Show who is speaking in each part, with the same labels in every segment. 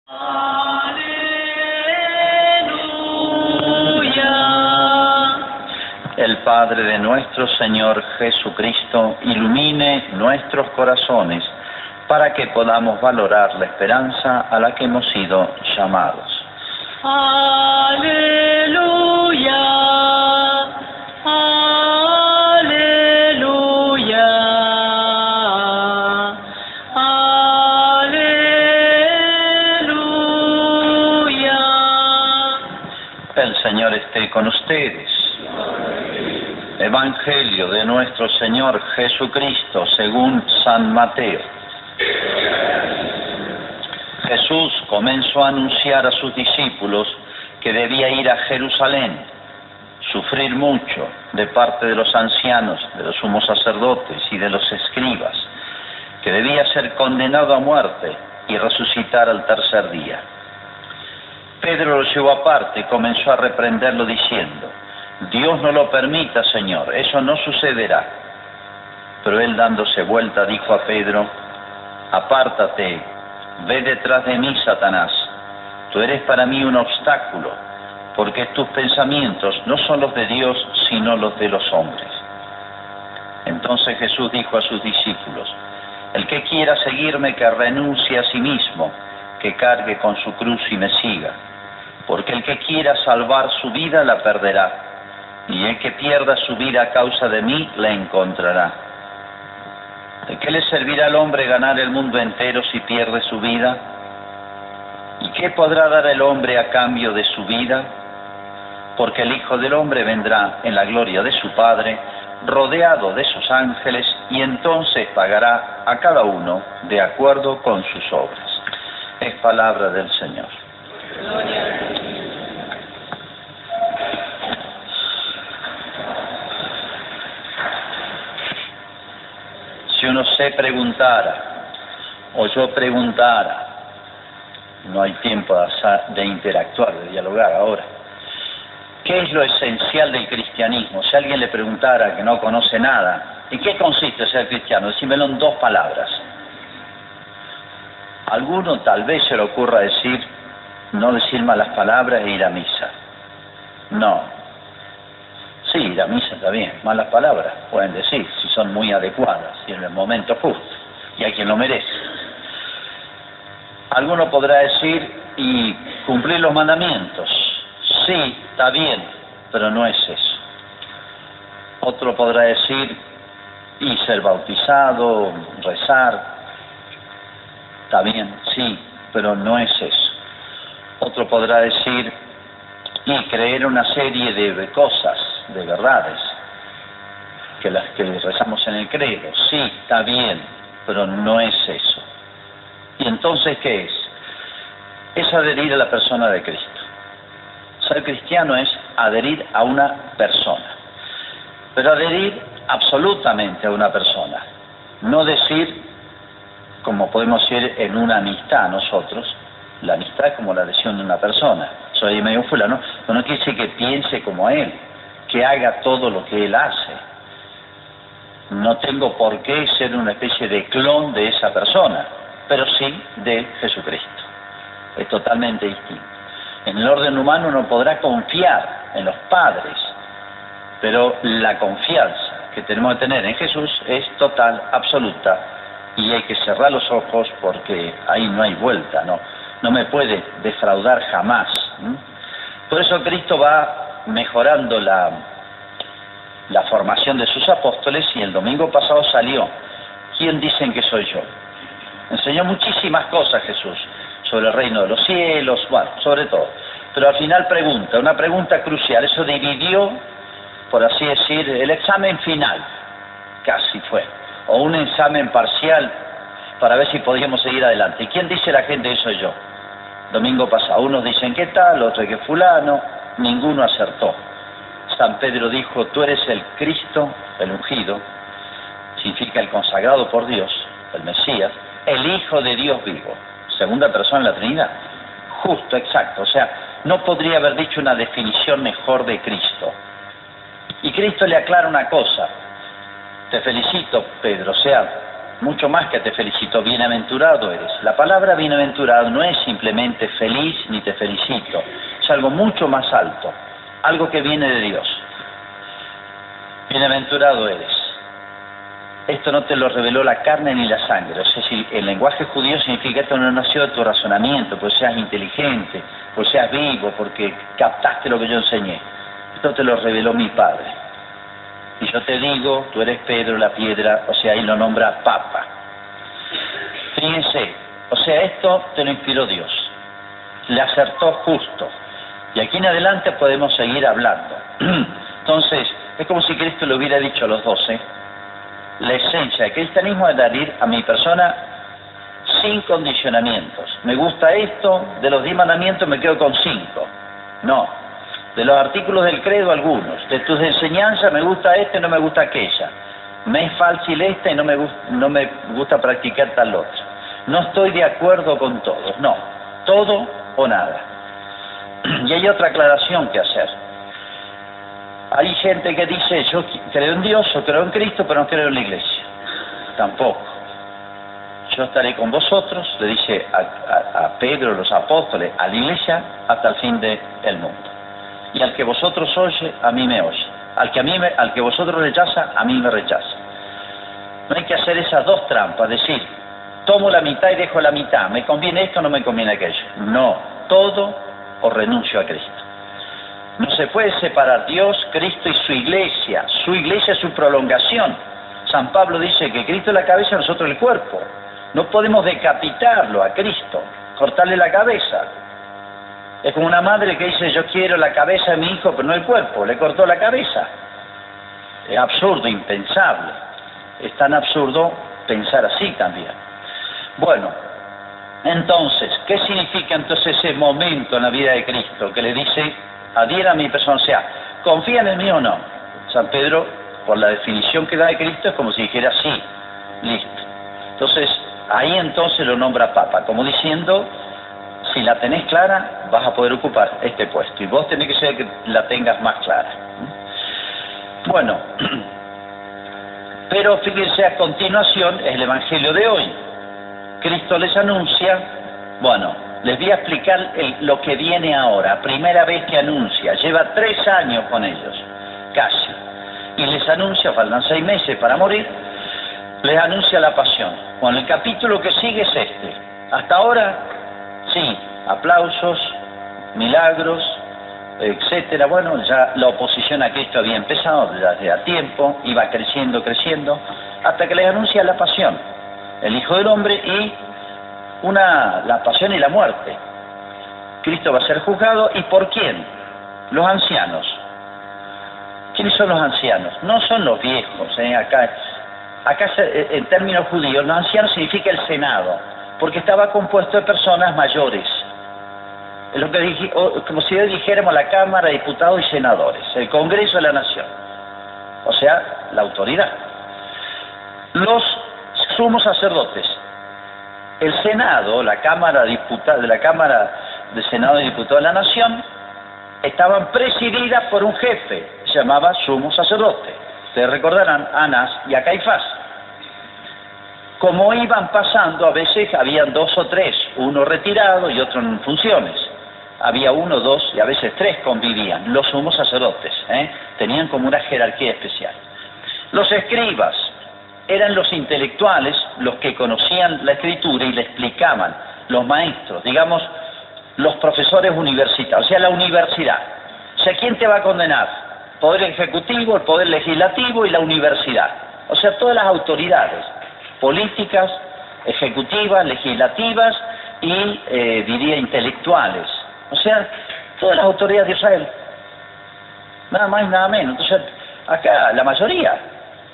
Speaker 1: El Padre de nuestro Señor Jesucristo ilumine nuestros corazones para que podamos valorar la esperanza a la que hemos sido llamados.
Speaker 2: Aleluya, aleluya, aleluya.
Speaker 1: El Señor esté con ustedes. Evangelio de nuestro Señor Jesucristo según San Mateo. Jesús comenzó a anunciar a sus discípulos que debía ir a Jerusalén, sufrir mucho de parte de los ancianos, de los sumos sacerdotes y de los escribas, que debía ser condenado a muerte y resucitar al tercer día. Pedro lo llevó aparte y comenzó a reprenderlo diciendo: Dios no lo permita, Señor, eso no sucederá. Pero él, dándose vuelta, dijo a Pedro: apártate, ve detrás de mí, Satanás. Tú eres para mí un obstáculo, porque tus pensamientos no son los de Dios, sino los de los hombres. Entonces Jesús dijo a sus discípulos: el que quiera seguirme, que renuncie a sí mismo, que cargue con su cruz y me siga. Porque el que quiera salvar su vida, la perderá. Y el que pierda su vida a causa de mí, la encontrará. ¿De qué le servirá al hombre ganar el mundo entero si pierde su vida? ¿Y qué podrá dar el hombre a cambio de su vida? Porque el Hijo del Hombre vendrá en la gloria de su Padre, rodeado de sus ángeles, y entonces pagará a cada uno de acuerdo con sus obras. Es palabra del Señor. Si uno se preguntara, o yo preguntara, no hay tiempo de interactuar, de dialogar ahora, ¿qué es lo esencial del cristianismo? Si alguien le preguntara que no conoce nada, ¿en qué consiste ser cristiano? Decímelo en 2 palabras. A alguno tal vez se le ocurra decir, no decir malas palabras e ir a misa. No. Sí, ir a misa está bien, malas palabras pueden decir, si son muy adecuadas y en el momento justo, y hay quien lo merece. Alguno podrá decir, y cumplir los mandamientos. Sí, está bien, pero no es eso. Otro podrá decir, y ser bautizado, rezar. Está bien, sí, pero no es eso. Otro podrá decir, y creer una serie de cosas, de verdades, que las que rezamos en el credo. Sí, está bien, pero no es eso. ¿Y entonces qué es? Es adherir a la persona de Cristo. Ser cristiano es adherir a una persona. Pero adherir absolutamente a una persona. No decir, como podemos decir en una amistad nosotros, la amistad es como la adhesión de una persona. Soy medio fulano, pero no quiere decir que piense como él, que haga todo lo que él hace. No tengo por qué ser una especie de clon de esa persona, pero sí de Jesucristo. Es totalmente distinto. En el orden humano uno podrá confiar en los padres, pero la confianza que tenemos que tener en Jesús es total, absoluta, y hay que cerrar los ojos porque ahí no hay vuelta, no me puede defraudar jamás. Por eso Cristo va mejorando la formación de sus apóstoles, y el domingo pasado salió: ¿quién dicen que soy yo? Enseñó muchísimas cosas Jesús sobre el reino de los cielos, bueno, sobre todo. Pero al final pregunta, una pregunta crucial. Eso dividió, por así decir, el examen final, casi fue, o un examen parcial para ver si podíamos seguir adelante. ¿Y quién dice la gente que soy yo? Domingo pasado, unos dicen que tal, otros que fulano, ninguno acertó. San Pedro dijo, tú eres el Cristo, el ungido, significa el consagrado por Dios, el Mesías, el Hijo de Dios vivo, segunda persona en la Trinidad. Justo, exacto, o sea, no podría haber dicho una definición mejor de Cristo. Y Cristo le aclara una cosa: te felicito, Pedro, o sea, mucho más que te felicito, bienaventurado eres. La palabra bienaventurado no es simplemente feliz ni te felicito, es algo mucho más alto, algo que viene de Dios. Bienaventurado eres. Esto no te lo reveló la carne ni la sangre. O sea, si el lenguaje judío significa esto no nació de tu razonamiento, porque seas inteligente, porque seas vivo, porque captaste lo que yo enseñé. Esto te lo reveló mi Padre. Y yo te digo, tú eres Pedro, la piedra, o sea, ahí lo nombra Papa. Fíjense, o sea, esto te lo inspiró Dios. Le acertó justo. Y aquí en adelante podemos seguir hablando. Entonces, es como si Cristo le hubiera dicho a los 12, la esencia del cristianismo es dar a mi persona sin condicionamientos. Me gusta esto, de los 10 mandamientos me quedo con 5. No. De los artículos del credo algunos. De tus enseñanzas me gusta esta y no me gusta aquella. Me es fácil esta y no me gusta practicar tal otra. No estoy de acuerdo con todos. No. Todo o nada. Y hay otra aclaración que hacer. Hay gente que dice, yo creo en Dios, yo creo en Cristo, pero no creo en la iglesia. Tampoco. Yo estaré con vosotros, le dice a Pedro, los apóstoles, a la iglesia, hasta el fin del mundo. Y al que vosotros oye, a mí me oye. Al que vosotros rechaza, a mí me rechaza. No hay que hacer esas dos trampas, decir, tomo la mitad y dejo la mitad, me conviene esto, no me conviene aquello. No, todo o renuncio a Cristo. No se puede separar Dios, Cristo y su iglesia. Su iglesia es su prolongación. San Pablo dice que Cristo es la cabeza, nosotros el cuerpo. No podemos decapitarlo a Cristo, cortarle la cabeza. Es como una madre que dice, yo quiero la cabeza de mi hijo, pero no el cuerpo. Le cortó la cabeza. Es absurdo, impensable. Es tan absurdo pensar así también. Bueno, entonces, ¿qué significa entonces ese momento en la vida de Cristo que le dice, adhiera a mi persona, o sea, ¿confía en mí o no? San Pedro, por la definición que da de Cristo, es como si dijera sí, listo. Entonces, ahí entonces lo nombra Papa, como diciendo, si la tenés clara, vas a poder ocupar este puesto, y vos tenés que ser que la tengas más clara. Bueno, pero fíjense, a continuación es el Evangelio de hoy. Cristo les anuncia, bueno, les voy a explicar lo que viene ahora, primera vez que anuncia, lleva 3 años con ellos, casi, y les anuncia, faltan 6 meses para morir, les anuncia la pasión. Bueno, el capítulo que sigue es este. Hasta ahora, sí, aplausos, milagros, etcétera. Bueno, ya la oposición a Cristo había empezado desde a tiempo, iba creciendo, hasta que les anuncia la pasión, el Hijo del Hombre y la pasión y la muerte. Cristo va a ser juzgado, ¿y por quién? Los ancianos. ¿Quiénes son los ancianos? No son los viejos, acá en términos judíos, los ancianos significa el Senado, porque estaba compuesto de personas mayores. Es lo que como si hoy dijéramos la Cámara de Diputados y Senadores, el Congreso de la Nación, o sea, la autoridad. Los sumos sacerdotes. El Senado, la Cámara de Senado y Diputados de la Nación, estaban presididas por un jefe, se llamaba sumo sacerdote. Ustedes recordarán a Anás y a Caifás. Como iban pasando, a veces habían 2 o 3, uno retirado y otro en funciones. Había 1, 2 y a veces 3 convivían, los sumos sacerdotes, tenían como una jerarquía especial. Los escribas eran los intelectuales, los que conocían la escritura y le explicaban, los maestros, digamos, los profesores universitarios, o sea, la universidad. O sea, ¿quién te va a condenar? Poder ejecutivo, el poder legislativo y la universidad. O sea, todas las autoridades políticas, ejecutivas, legislativas y, diría, intelectuales. O sea, todas las autoridades de Israel. Nada más y nada menos. Entonces, acá, la mayoría,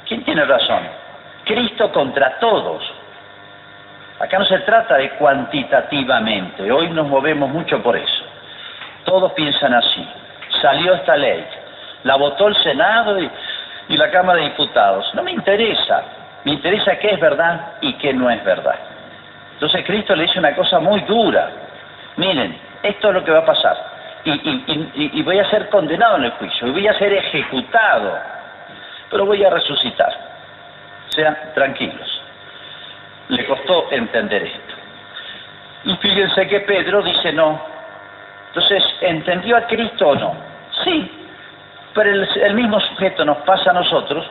Speaker 1: ¿quién tiene razón? Cristo contra todos. Acá no se trata de cuantitativamente, hoy nos movemos mucho por eso. Todos piensan así. Salió esta ley, la votó el Senado y la Cámara de Diputados. No me interesa qué es verdad y qué no es verdad. Entonces Cristo le dice una cosa muy dura. Miren, esto es lo que va a pasar. Y voy a ser condenado en el juicio, y voy a ser ejecutado, pero voy a resucitar. O sea, tranquilos. le costó entender esto. Y fíjense que Pedro dice no. Entonces, ¿entendió a Cristo o no? Sí, pero el mismo sujeto nos pasa a nosotros,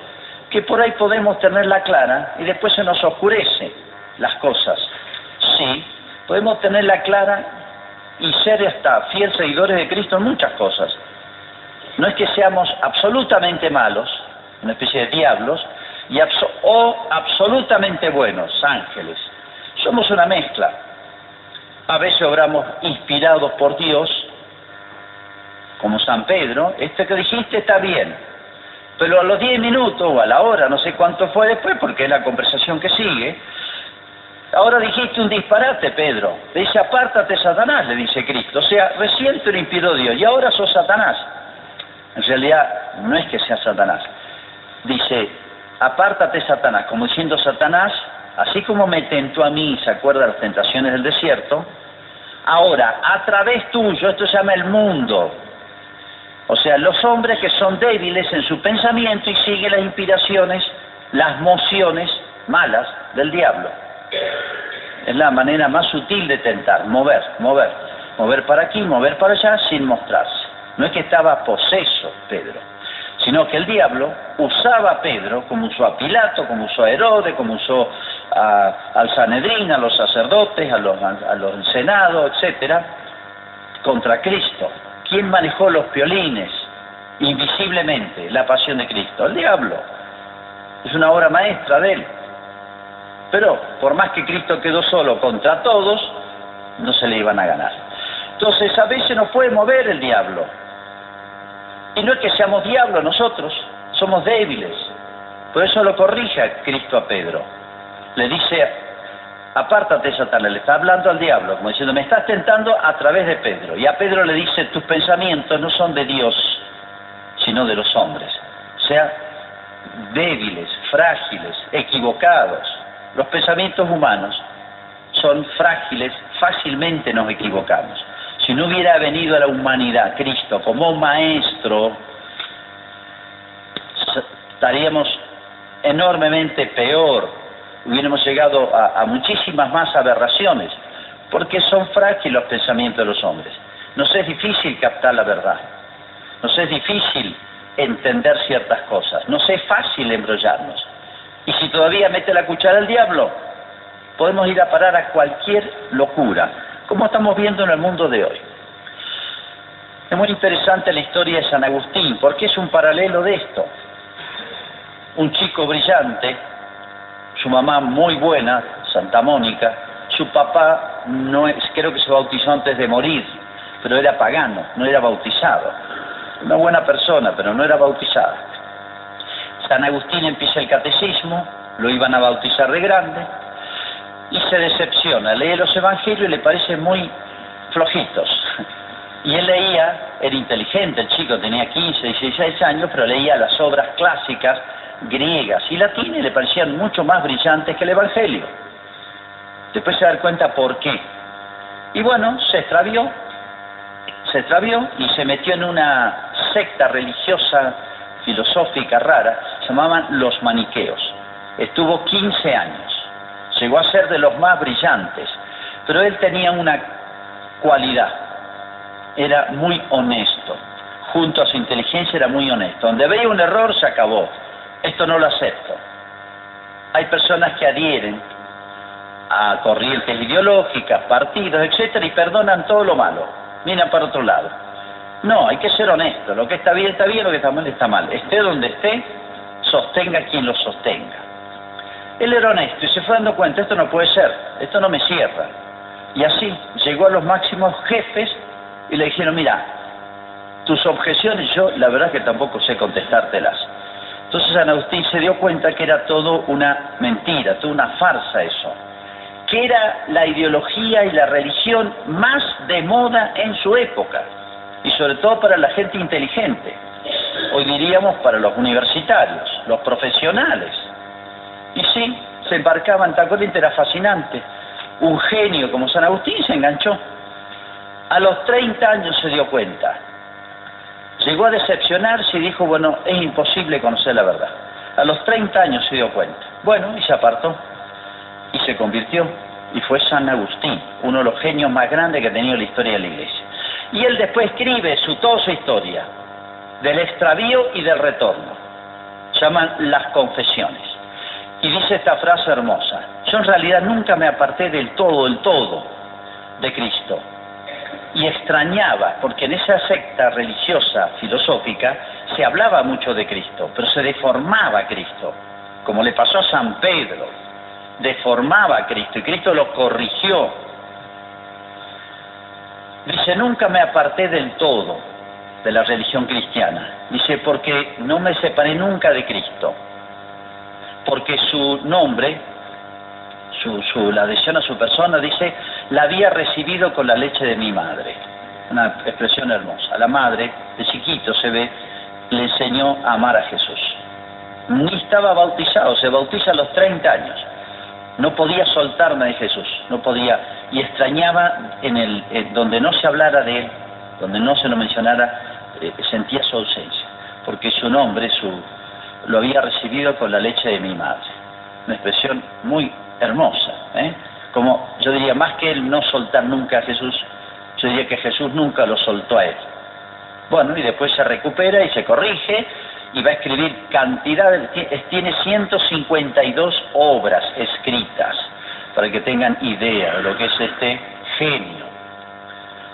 Speaker 1: que por ahí podemos tenerla clara y después se nos oscurece las cosas. Sí, podemos tenerla clara y ser hasta fieles seguidores de Cristo en muchas cosas. No es que seamos absolutamente malos, una especie de diablos, o absolutamente buenos, ángeles. Somos una mezcla. A veces obramos inspirados por Dios, como San Pedro, esto que dijiste está bien, pero a los 10 minutos o a la hora, no sé cuánto fue después, porque es la conversación que sigue, ahora dijiste un disparate, Pedro. Le dice, apártate, Satanás, le dice Cristo. O sea, recién te lo inspiró Dios y ahora sos Satanás. En realidad, no es que sea Satanás. Dice, apártate, Satanás, como diciendo Satanás, así como me tentó a mí, ¿se acuerda de las tentaciones del desierto? Ahora, a través tuyo, esto se llama el mundo. O sea, los hombres que son débiles en su pensamiento y siguen las inspiraciones, las mociones malas del diablo. Es la manera más sutil de tentar, mover para aquí, mover para allá sin mostrarse. No es que estaba poseso Pedro, sino que el diablo usaba a Pedro como usó a Pilato, como usó a Herodes, como usó al Sanedrín, a los sacerdotes, a los senados, etcétera, contra Cristo. ¿Quién manejó los violines invisiblemente la pasión de Cristo? El diablo. Es una obra maestra de él. Pero por más que Cristo quedó solo contra todos, no se le iban a ganar. Entonces a veces nos puede mover el diablo. Y no es que seamos diablos nosotros, somos débiles. Por eso lo corrige Cristo a Pedro. Le dice, apártate, Satanás, le está hablando al diablo, como diciendo, me estás tentando a través de Pedro. Y a Pedro le dice, tus pensamientos no son de Dios, sino de los hombres. O sea, débiles, frágiles, equivocados. Los pensamientos humanos son frágiles, fácilmente nos equivocamos. Si no hubiera venido a la humanidad Cristo como maestro, estaríamos enormemente peor, hubiéramos llegado a muchísimas más aberraciones, porque son frágiles los pensamientos de los hombres. Nos es difícil captar la verdad, nos es difícil entender ciertas cosas, nos es fácil embrollarnos. Y si todavía mete la cuchara el diablo, podemos ir a parar a cualquier locura, como estamos viendo en el mundo de hoy. Es muy interesante la historia de San Agustín, porque es un paralelo de esto. Un chico brillante, su mamá muy buena, Santa Mónica, su papá creo que se bautizó antes de morir, pero era pagano, no era bautizado. Una buena persona, pero no era bautizada. San Agustín empieza el catecismo, lo iban a bautizar de grande, y se decepciona, lee los evangelios y le parecen muy flojitos. Y él leía, era inteligente el chico, tenía 15, 16 años, pero leía las obras clásicas, griegas y latinas, y le parecían mucho más brillantes que el evangelio. Después se da cuenta por qué. Y bueno, se extravió y se metió en una secta religiosa, filosófica rara, se llamaban los maniqueos. Estuvo 15 años, llegó a ser de los más brillantes, pero él tenía una cualidad, era muy honesto, junto a su inteligencia era muy honesto. Donde veía un error se acabó, esto no lo acepto. Hay personas que adhieren a corrientes ideológicas, partidos, etcétera, y perdonan todo lo malo, miran para otro lado. No, hay que ser honesto, lo que está bien, lo que está mal, está mal. Esté donde esté, sostenga quien lo sostenga. Él era honesto y se fue dando cuenta, esto no puede ser, esto no me cierra. Y así llegó a los máximos jefes y le dijeron, mira, tus objeciones yo la verdad es que tampoco sé contestártelas. Entonces San Agustín se dio cuenta que era todo una mentira, toda una farsa eso, que era la ideología y la religión más de moda en su época, y sobre todo para la gente inteligente, hoy diríamos para los universitarios, los profesionales. Y sí, se embarcaban, tal cual, era fascinante. Un genio como San Agustín se enganchó. A los 30 años se dio cuenta. Llegó a decepcionarse y dijo, bueno, es imposible conocer la verdad. A los 30 años se dio cuenta. Bueno, y se apartó. y se convirtió, y fue San Agustín, uno de los genios más grandes que ha tenido la historia de la Iglesia. Y él después escribe toda su historia, del extravío y del retorno. Llaman las confesiones. Y dice esta frase hermosa: yo en realidad nunca me aparté del todo de Cristo. Y extrañaba, porque en esa secta religiosa, filosófica, se hablaba mucho de Cristo, pero se deformaba Cristo, como le pasó a San Pedro, deformaba a Cristo, y Cristo lo corrigió. Dice, nunca me aparté del todo de la religión cristiana. Dice, porque no me separé nunca de Cristo, porque su nombre, la adhesión a su persona, dice, la había recibido con la leche de mi madre. Una expresión hermosa. La madre, de chiquito se ve, le enseñó a amar a Jesús. Ni estaba bautizado, se bautiza a los 30 años. No podía soltarme de Jesús, no podía, y extrañaba donde no se hablara de él, donde no se lo mencionara, sentía su ausencia, porque su nombre, lo había recibido con la leche de mi madre. Una expresión muy hermosa, como yo diría, más que él no soltar nunca a Jesús, yo diría que Jesús nunca lo soltó a él. Bueno, y después se recupera y se corrige, y va a escribir tiene 152 obras escritas, para que tengan idea de lo que es este genio.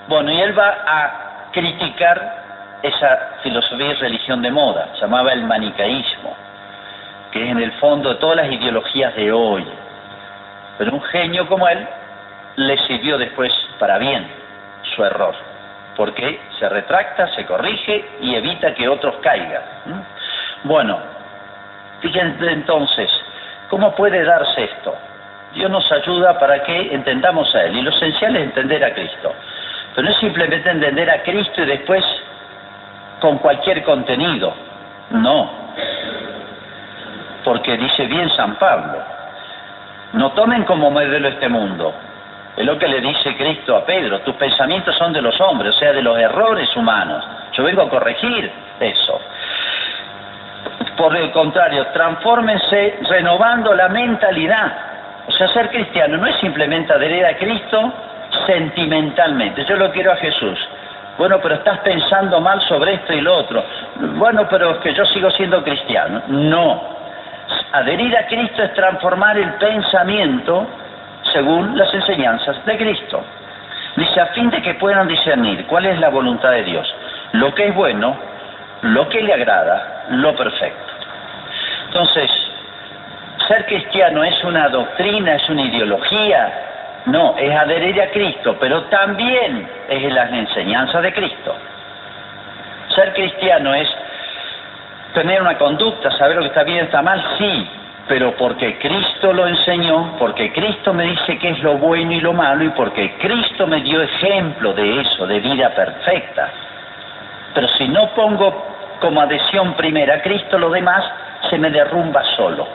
Speaker 1: Bueno, y él va a criticar esa filosofía y religión de moda, llamaba el manicaísmo, que es en el fondo de todas las ideologías de hoy. Pero un genio como él le sirvió después para bien su error, porque se retracta, se corrige y evita que otros caigan. Bueno, fíjense entonces, ¿cómo puede darse esto? Dios nos ayuda para que entendamos a Él, y lo esencial es entender a Cristo. Pero no es simplemente entender a Cristo y después con cualquier contenido, no. Porque dice bien San Pablo, no tomen como modelo este mundo. Es lo que le dice Cristo a Pedro, tus pensamientos son de los hombres, o sea, de los errores humanos. Yo vengo a corregir eso. Por el contrario, transfórmense renovando la mentalidad. O sea, ser cristiano no es simplemente adherir a Cristo sentimentalmente. Yo lo quiero a Jesús. Bueno, pero estás pensando mal sobre esto y lo otro. Bueno, pero es que yo sigo siendo cristiano. No. Adherir a Cristo es transformar el pensamiento según las enseñanzas de Cristo. Dice, a fin de que puedan discernir cuál es la voluntad de Dios, lo que es bueno, lo que le agrada, lo perfecto. Entonces, ser cristiano es una doctrina, es una ideología. No, es adherir a Cristo, pero también es en las enseñanzas de Cristo. Ser cristiano es tener una conducta, saber lo que está bien y está mal, sí, pero porque Cristo lo enseñó, porque Cristo me dice qué es lo bueno y lo malo, y porque Cristo me dio ejemplo de eso, de vida perfecta. Pero si no pongo como adhesión primera a Cristo, lo demás se me derrumba solo.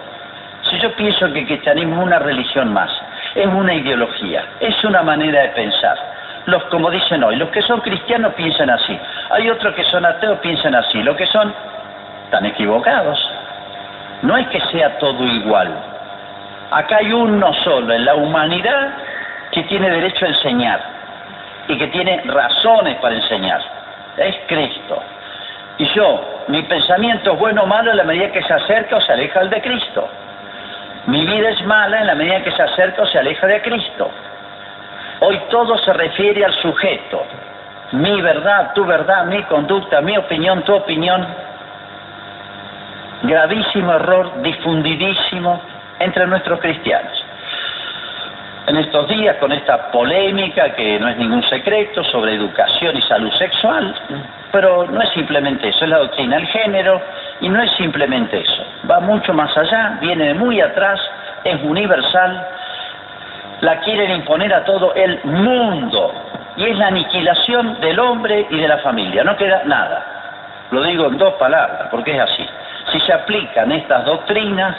Speaker 1: Si yo pienso que el cristianismo es una religión más, es una ideología, es una manera de pensar. Como dicen hoy, los que son cristianos piensan así. Hay otros que son ateos, piensan así. Los que están equivocados. No es que sea todo igual. Acá hay uno solo en la humanidad que tiene derecho a enseñar y que tiene razones para enseñar. Es Cristo. Y mi pensamiento es bueno o malo en la medida que se acerca o se aleja al de Cristo. Mi vida es mala en la medida que se acerca o se aleja de Cristo. Hoy todo se refiere al sujeto. Mi verdad, tu verdad, mi conducta, mi opinión, tu opinión. Gravísimo error, difundidísimo entre nuestros cristianos. En estos días, con esta polémica, que no es ningún secreto, sobre educación y salud sexual, pero no es simplemente eso, es la doctrina del género, y no es simplemente eso. Va mucho más allá, viene de muy atrás, es universal, la quieren imponer a todo el mundo, y es la aniquilación del hombre y de la familia, no queda nada. Lo digo en 2 palabras, porque es así. Si se aplican estas doctrinas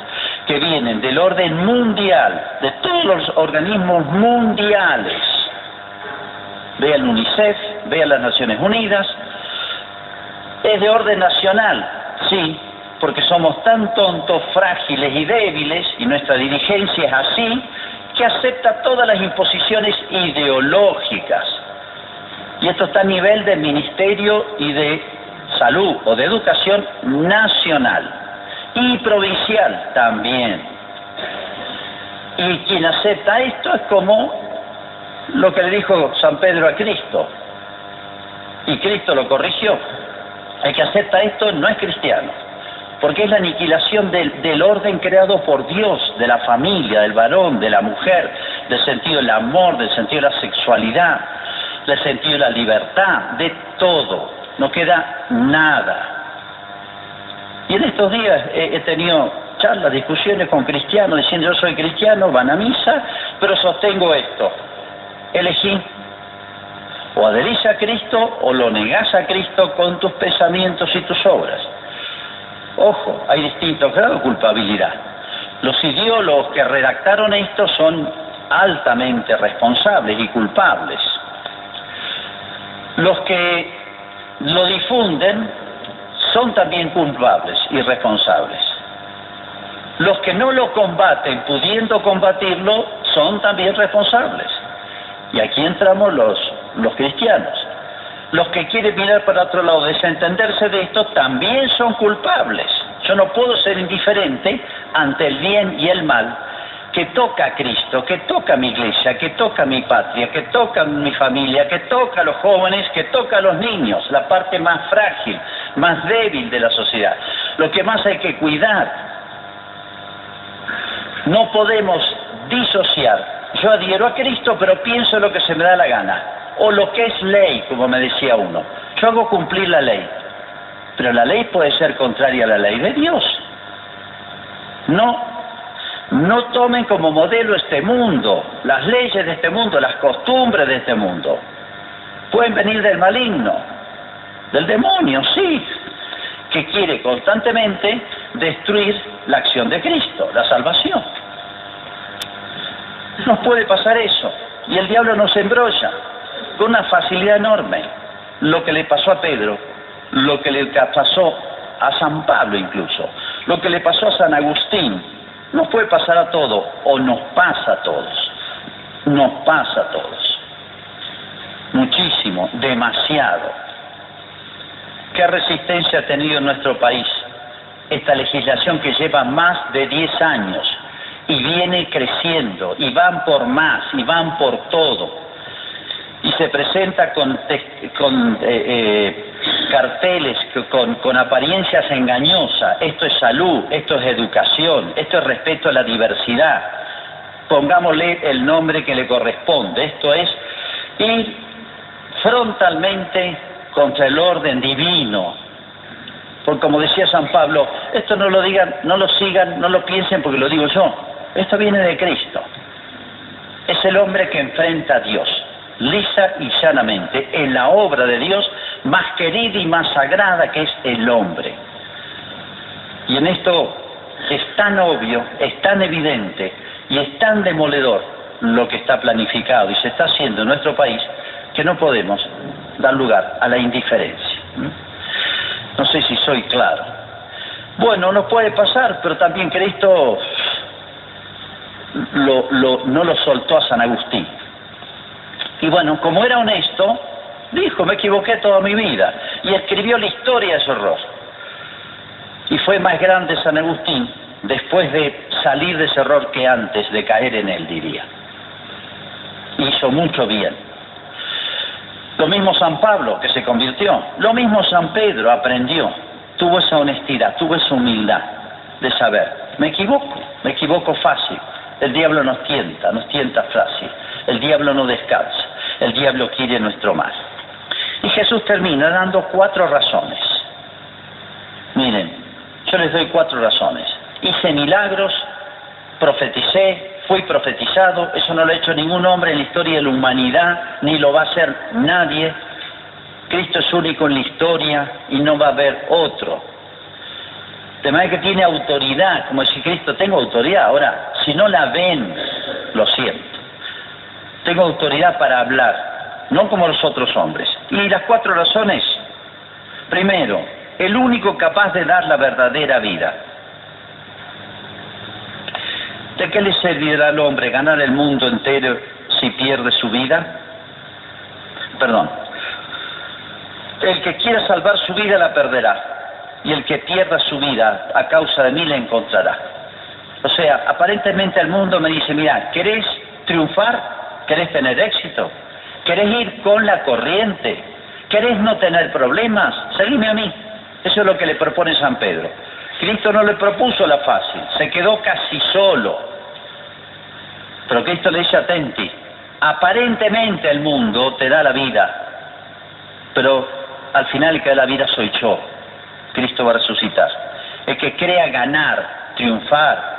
Speaker 1: que vienen del orden mundial, de todos los organismos mundiales, vea el UNICEF, vea las Naciones Unidas, es de orden nacional, sí, porque somos tan tontos, frágiles y débiles, y nuestra dirigencia es así, que acepta todas las imposiciones ideológicas. Y esto está a nivel de ministerio y de salud o de educación nacional y provincial también. Y quien acepta esto es como lo que le dijo San Pedro a Cristo. Y Cristo lo corrigió. El que acepta esto no es cristiano, porque es la aniquilación del orden creado por Dios, de la familia, del varón, de la mujer, del sentido del amor, del sentido de la sexualidad, del sentido de la libertad, de todo. No queda nada. Y en estos días he tenido charlas, discusiones con cristianos diciendo: yo soy cristiano, van a misa, pero sostengo esto. Elegí. O adherís a Cristo o lo negás a Cristo con tus pensamientos y tus obras. Ojo, hay distintos grados de culpabilidad. Los ideólogos que redactaron esto son altamente responsables y culpables. Los que lo difunden son también culpables y responsables. Los que no lo combaten, pudiendo combatirlo, son también responsables. Y aquí entramos los cristianos. Los que quieren mirar para otro lado, desentenderse de esto, también son culpables. Yo no puedo ser indiferente ante el bien y el mal que toca a Cristo, que toca a mi iglesia, que toca a mi patria, que toca a mi familia, que toca a los jóvenes, que toca a los niños, la parte más frágil, más débil de la sociedad. Lo que más hay que cuidar. No podemos disociar. Yo adhiero a Cristo, pero pienso lo que se me da la gana. O lo que es ley, como me decía uno. Yo hago cumplir la ley. Pero la ley puede ser contraria a la ley de Dios. No tomen como modelo este mundo, las leyes de este mundo, las costumbres de este mundo. Pueden venir del maligno, del demonio, sí, que quiere constantemente destruir la acción de Cristo, la salvación. Nos puede pasar eso, y el diablo nos embrolla con una facilidad enorme. Lo que le pasó a Pedro, lo que le pasó a San Pablo incluso, lo que le pasó a San Agustín, nos puede pasar a todos, o nos pasa a todos. Nos pasa a todos. Muchísimo, demasiado. ¿Qué resistencia ha tenido en nuestro país esta legislación que lleva más de 10 años y viene creciendo, y van por más, y van por todo? Y se presenta con carteles, con apariencias engañosas. Esto es salud, esto es educación, esto es respeto a la diversidad. Pongámosle el nombre que le corresponde. Esto es ir frontalmente contra el orden divino. Porque como decía San Pablo, esto no lo digan, no lo sigan, no lo piensen porque lo digo yo. Esto viene de Cristo. Es el hombre que enfrenta a Dios, lisa y llanamente, en la obra de Dios más querida y más sagrada que es el hombre. Y en esto es tan obvio, es tan evidente y es tan demoledor lo que está planificado y se está haciendo en nuestro país, que no podemos dar lugar a la indiferencia. No sé si soy claro. Bueno, nos puede pasar, pero también Cristo no lo soltó a San Agustín. Y bueno, como era honesto, dijo: me equivoqué toda mi vida. Y escribió la historia de su error. Y fue más grande San Agustín después de salir de ese error que antes de caer en él, diría. Hizo mucho bien. Lo mismo San Pablo, que se convirtió. Lo mismo San Pedro, aprendió. Tuvo esa honestidad, tuvo esa humildad de saber: me equivoco fácil. El diablo nos tienta fácil. El diablo no descansa. El diablo quiere nuestro mal. Y Jesús termina dando 4 razones. Miren, yo les doy 4 razones. Hice milagros, profeticé, fui profetizado. Eso no lo ha hecho ningún hombre en la historia de la humanidad, ni lo va a hacer nadie. Cristo es único en la historia y no va a haber otro. De manera que tiene autoridad, como decía Cristo: tengo autoridad. Ahora, si no la ven, lo siento. Tengo autoridad para hablar, no como los otros hombres. Y las 4 razones: primero, el único capaz de dar la verdadera vida. ¿De qué le servirá al hombre ganar el mundo entero si pierde su vida? Perdón. El que quiera salvar su vida la perderá, y el que pierda su vida a causa de mí la encontrará. O sea, aparentemente el mundo me dice, mira, ¿querés triunfar? ¿Querés tener éxito? ¿Querés ir con la corriente? ¿Querés no tener problemas? Seguime a mí. Eso es lo que le propone San Pedro. Cristo no le propuso la fácil, se quedó casi solo. Pero Cristo le dice, atenti, aparentemente el mundo te da la vida, pero al final el que da la vida soy yo. Cristo va a resucitar. El que crea ganar, triunfar,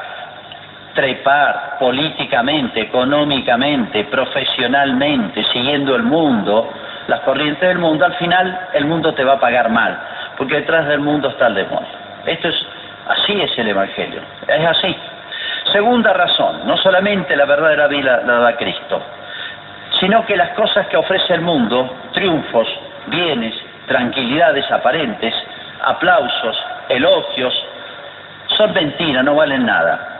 Speaker 1: trepar políticamente, económicamente, profesionalmente, siguiendo el mundo, las corrientes del mundo, al final el mundo te va a pagar mal, porque detrás del mundo está el demonio. Así es el Evangelio, es así. Segunda razón, no solamente la verdadera vida la da Cristo, sino que las cosas que ofrece el mundo, triunfos, bienes, tranquilidades aparentes, aplausos, elogios, son mentiras, no valen nada.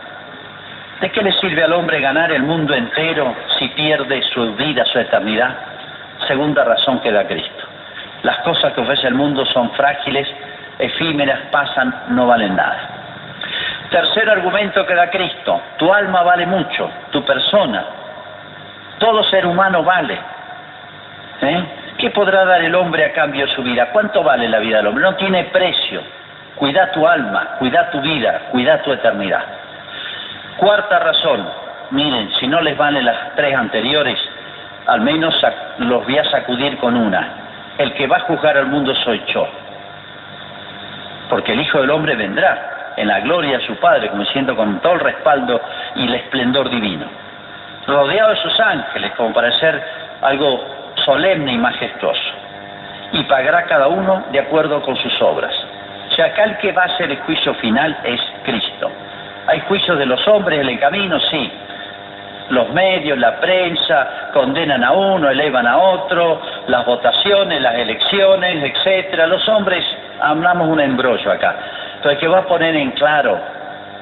Speaker 1: ¿De qué le sirve al hombre ganar el mundo entero si pierde su vida, su eternidad? Segunda razón que da Cristo. Las cosas que ofrece el mundo son frágiles, efímeras, pasan, no valen nada. Tercer argumento que da Cristo, tu alma vale mucho, tu persona, todo ser humano vale. ¿Qué podrá dar el hombre a cambio de su vida? ¿Cuánto vale la vida del hombre? No tiene precio. Cuida tu alma, cuida tu vida, cuida tu eternidad. Cuarta razón, miren, si no les valen las tres anteriores, al menos los voy a sacudir con una. El que va a juzgar al mundo soy yo. Porque el Hijo del Hombre vendrá en la gloria de su Padre, como diciendo, con todo el respaldo y el esplendor divino, rodeado de sus ángeles, como para ser algo solemne y majestuoso, y pagará cada uno de acuerdo con sus obras. O sea, acá el que va a hacer el juicio final es Cristo. Hay juicios de los hombres en el camino, sí. Los medios, la prensa, condenan a uno, elevan a otro, las votaciones, las elecciones, etcétera. Los hombres hablamos un embrollo acá. Pero el que va a poner en claro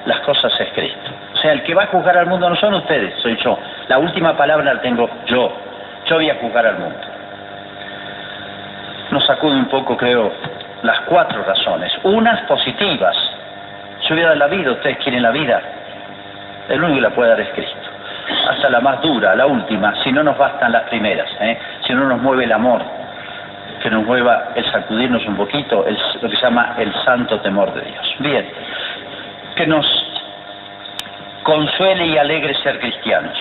Speaker 1: las cosas es Cristo. O sea, el que va a juzgar al mundo no son ustedes, soy yo. La última palabra la tengo yo. Yo voy a juzgar al mundo. Nos sacude un poco, creo, las cuatro razones. Unas positivas. Yo voy a dar la vida, ustedes quieren la vida. El único que la puede dar es Cristo. Hasta la más dura, la última, si no nos bastan las primeras, si no nos mueve el amor, que nos mueva el sacudirnos un poquito, lo que se llama el santo temor de Dios. Bien, que nos consuele y alegre ser cristianos,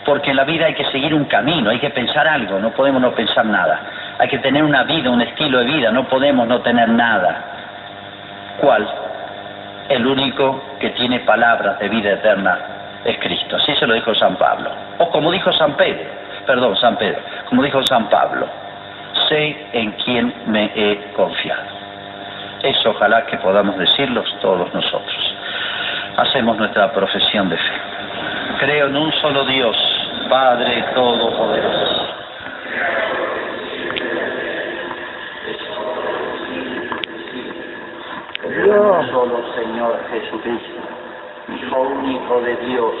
Speaker 1: porque en la vida hay que seguir un camino, hay que pensar algo, no podemos no pensar nada, hay que tener una vida, un estilo de vida, no podemos no tener nada. ¿Cuál? El único que tiene palabras de vida eterna es Cristo. Así se lo dijo San Pablo. O como dijo San Pedro, como dijo San Pablo, sé en quién me he confiado. Eso ojalá que podamos decirlo todos nosotros. Hacemos nuestra profesión de fe. Creo en un solo Dios, Padre Todopoderoso. Dios, solo Señor Jesucristo, Hijo único de Dios,